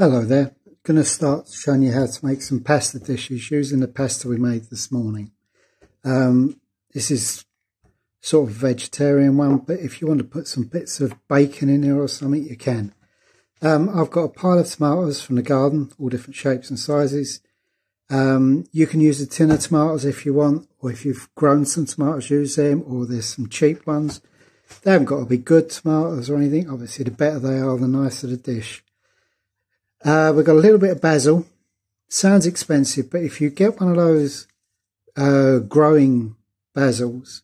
Hello there. Going to start showing you how to make some pasta dishes using the pasta we made this morning. This is sort of a vegetarian one, but if you want to put some bits of bacon in there or something, you can. I've got a pile of tomatoes from the garden, all different shapes and sizes. You can use a tin of tomatoes if you want, or if you've grown some tomatoes, use them, or there's some cheap ones. They haven't got to be good tomatoes or anything. Obviously, the better they are, the nicer the dish. We've got a little bit of basil. Sounds expensive, but if you get one of those growing basils,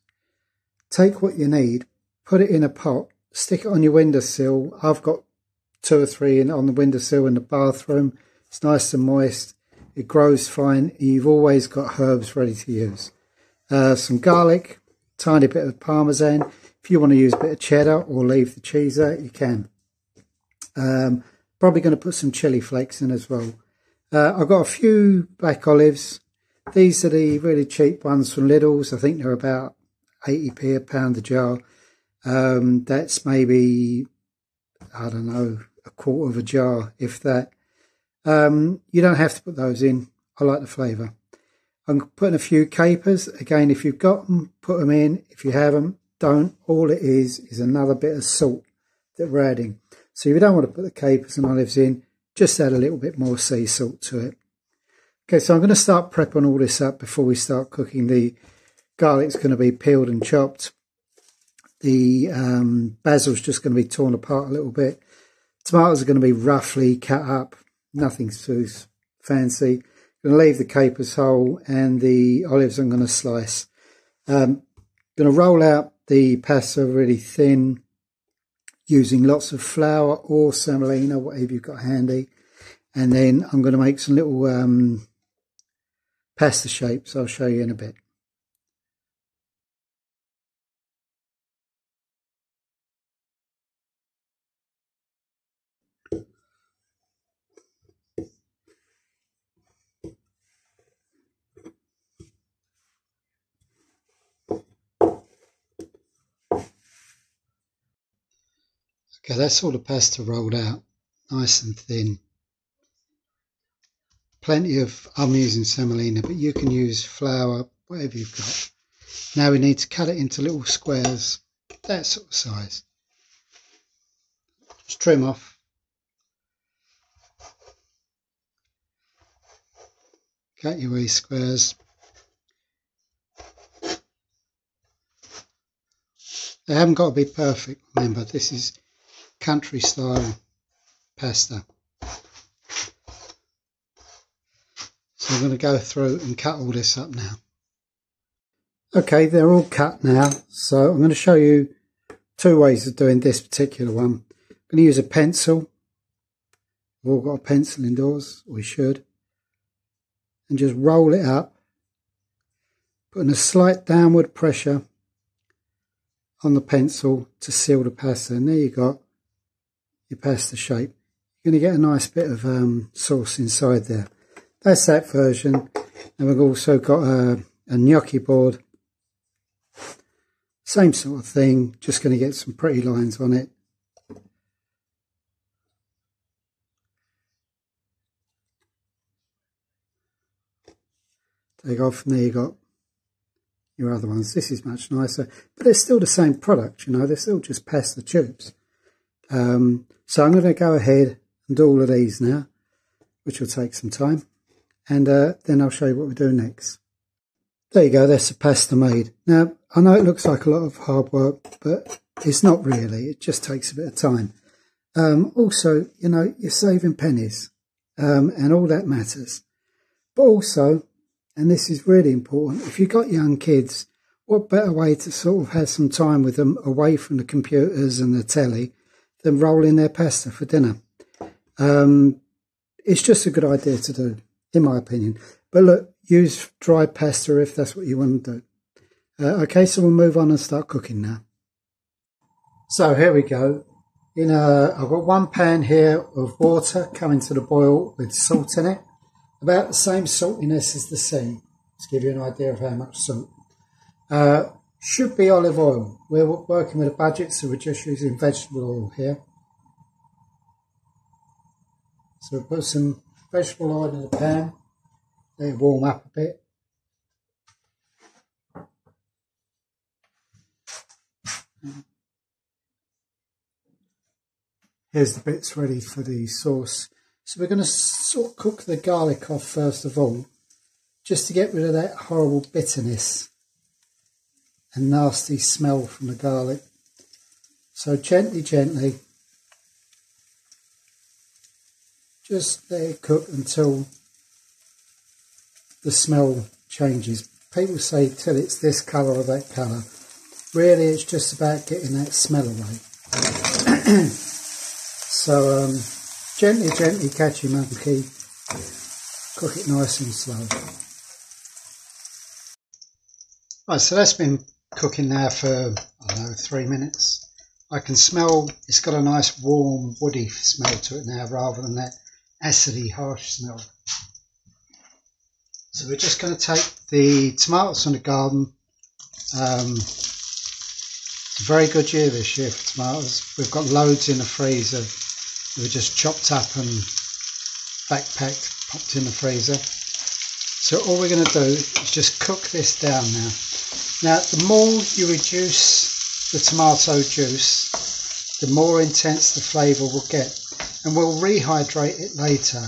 take what you need, put it in a pot, stick it on your windowsill. I've got 2 or 3 on the windowsill in the bathroom. It's nice and moist. It grows fine. You've always got herbs ready to use. Some garlic, tiny bit of parmesan. If you want to use a bit of cheddar or leave the cheese out, you can. Probably going to put some chili flakes in as well. I've got a few black olives. These are the really cheap ones from Lidl's. I think they're about 80p a pound a jar. That's maybe, I don't know, a quarter of a jar, if that. You don't have to put those in. I like the flavour. I'm putting a few capers. Again, if you've got them, put them in. If you haven't, don't. All it is another bit of salt that we're adding. So if you don't want to put the capers and olives in, just add a little bit more sea salt to it. Okay, so I'm going to start prepping all this up before we start cooking. The garlic's going to be peeled and chopped. The basil's just going to be torn apart a little bit. Tomatoes are going to be roughly cut up. Nothing too fancy. I'm going to leave the capers whole, and the olives I'm going to slice. Going to roll out the pasta really thin, using lots of flour or semolina, whatever you've got handy. And then I'm going to make some little pasta shapes. I'll show you in a bit. Okay, that's all the pasta rolled out, nice and thin. Plenty of, I'm using semolina, but you can use flour, whatever you've got. Now we need to cut it into little squares, that sort of size. Just trim off. Cut your wee squares. They haven't got to be perfect, remember, this is country style pasta. So I'm going to go through and cut all this up now. Okay, they're all cut now. So I'm going to show you 2 ways of doing this particular one. I'm going to use a pencil. We've all got a pencil indoors, we should. And just roll it up, putting a slight downward pressure on the pencil to seal the pasta. And there you got your pasta shape. You're going to get a nice bit of sauce inside there. That's that version. And we've also got a gnocchi board. Same sort of thing, just going to get some pretty lines on it. Take off, and there you got your other ones. This is much nicer, but they're still the same product, you know, they're still just pasta tubes. So I'm going to go ahead and do all of these now, which will take some time. And then I'll show you what we're doing next. There you go, that's the pasta made. Now, I know it looks like a lot of hard work, but it's not really. It just takes a bit of time. Also, you know, you're saving pennies, and all that matters. But also, and this is really important, if you've got young kids, what better way to sort of have some time with them away from the computers and the telly than rolling their pasta for dinner? It's just a good idea to do, in my opinion. But look, use dry pasta if that's what you want to do. Okay, so we'll move on and start cooking now. So here we go. I've got 1 pan here of water coming to the boil with salt in it. About the same saltiness as the sea, to give you an idea of how much salt. Should be olive oil. We're working with a budget, so we're just using vegetable oil here. So we'll put some vegetable oil in the pan, let it warm up a bit. Here's the bits ready for the sauce. So we're going to sort of cook the garlic off first of all, just to get rid of that horrible bitterness and nasty smell from the garlic. So gently, just let it cook until the smell changes. People say till it's this colour or that colour. Really, it's just about getting that smell away. So gently, catchy monkey, cook it nice and slow. Right, so that's been cooking now for, I don't know, 3 minutes. I can smell it's got a nice warm woody smell to it now rather than that acidy harsh smell. So we're just going to take the tomatoes from the garden. It's a very good year this year for tomatoes. We've got loads in the freezer. They were just chopped up and backpacked, popped in the freezer. So all we're going to do is just cook this down now. Now, the more you reduce the tomato juice, the more intense the flavour will get. And we'll rehydrate it later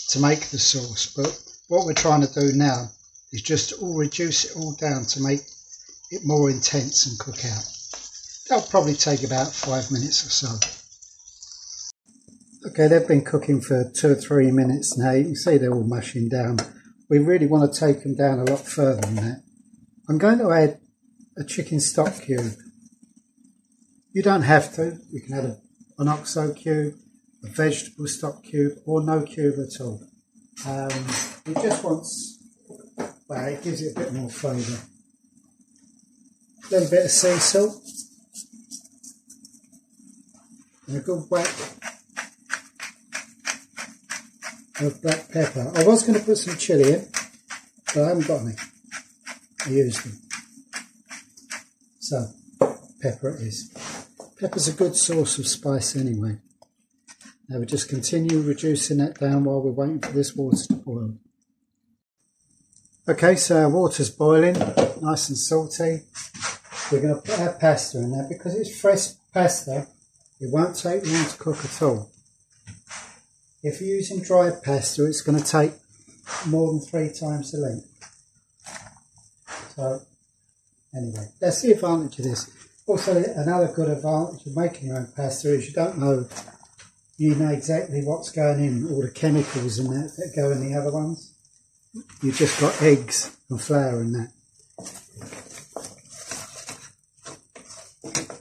to make the sauce. But what we're trying to do now is just reduce it all down to make it more intense and cook out. That'll probably take about 5 minutes or so. Okay, they've been cooking for 2 or 3 minutes now. You can see they're all mushing down. We really want to take them down a lot further than that. I'm going to add a chicken stock cube. You don't have to. You can add an oxo cube, a vegetable stock cube, or no cube at all. It just wants, well, it gives it a bit more flavour. A little bit of sea salt. And a good whack of black pepper. I was going to put some chilli in, but I haven't got any. I used them. So, pepper it is. Pepper's a good source of spice anyway. Now we just continue reducing that down while we're waiting for this water to boil. Okay, so our water's boiling, nice and salty. We're going to put our pasta in there. Because it's fresh pasta, it won't take long to cook at all. If you're using dried pasta, it's going to take more than 3 times the length. So, anyway, that's the advantage of this. Also, another good advantage of making your own pasta is you know exactly what's going in, all the chemicals and that go in the other ones. You've just got eggs and flour and that.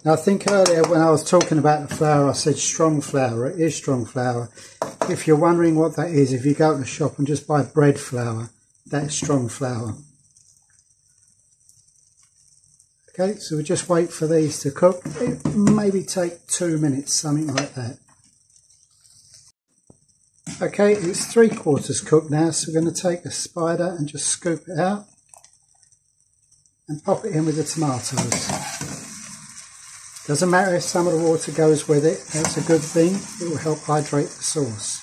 Now, I think earlier when I was talking about the flour, I said strong flour. It is strong flour. If you're wondering what that is, if you go to the shop and just buy bread flour, that's strong flour. Okay, so we just wait for these to cook. It maybe take 2 minutes, something like that. Okay, it's 3/4 cooked now, so we're going to take a spider and just scoop it out and pop it in with the tomatoes. Doesn't matter if some of the water goes with it, that's a good thing. It will help hydrate the sauce.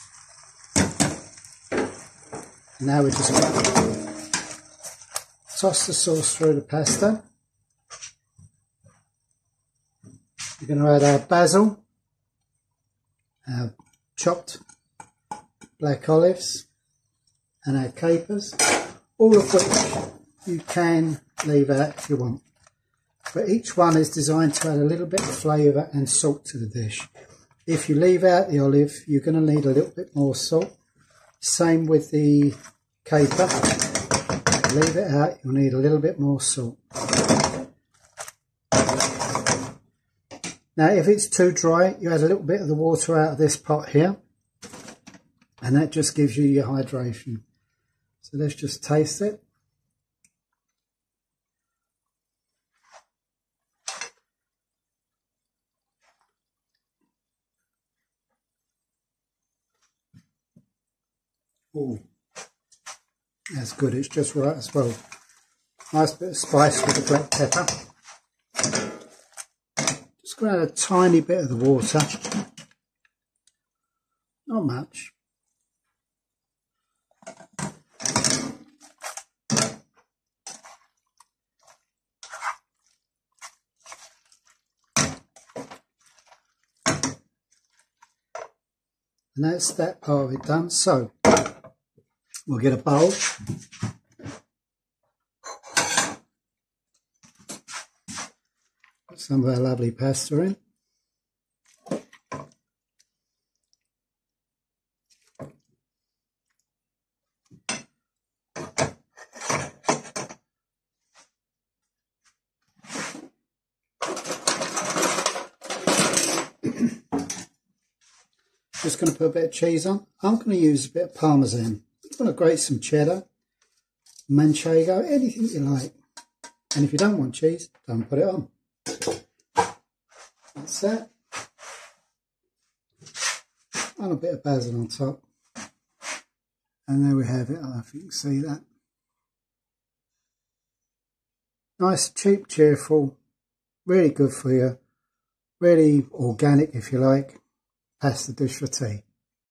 And now we just toss the sauce through the pasta. We're going to add our basil, our chopped black olives and our capers, all of which you can leave out if you want. But each one is designed to add a little bit of flavour and salt to the dish. If you leave out the olive, you're going to need a little bit more salt. Same with the caper. Leave it out, you'll need a little bit more salt. Now, if it's too dry, you add a little bit of the water out of this pot here, and that just gives you your hydration. So let's just taste it. Ooh, that's good. It's just right as well. Nice bit of spice with the black pepper. Just going to add a tiny bit of the water. Not much. And that's that part of it done. So we'll get a bowl. Put some of our lovely pasta in. Just going to put a bit of cheese on. I'm going to use a bit of Parmesan. I'm going to grate some cheddar, manchego, anything you like. And if you don't want cheese, don't put it on. That's that. And a bit of basil on top. And there we have it. I don't know if you can see that. Nice, cheap, cheerful, really good for you. Really organic if you like. Pasta dish for tea.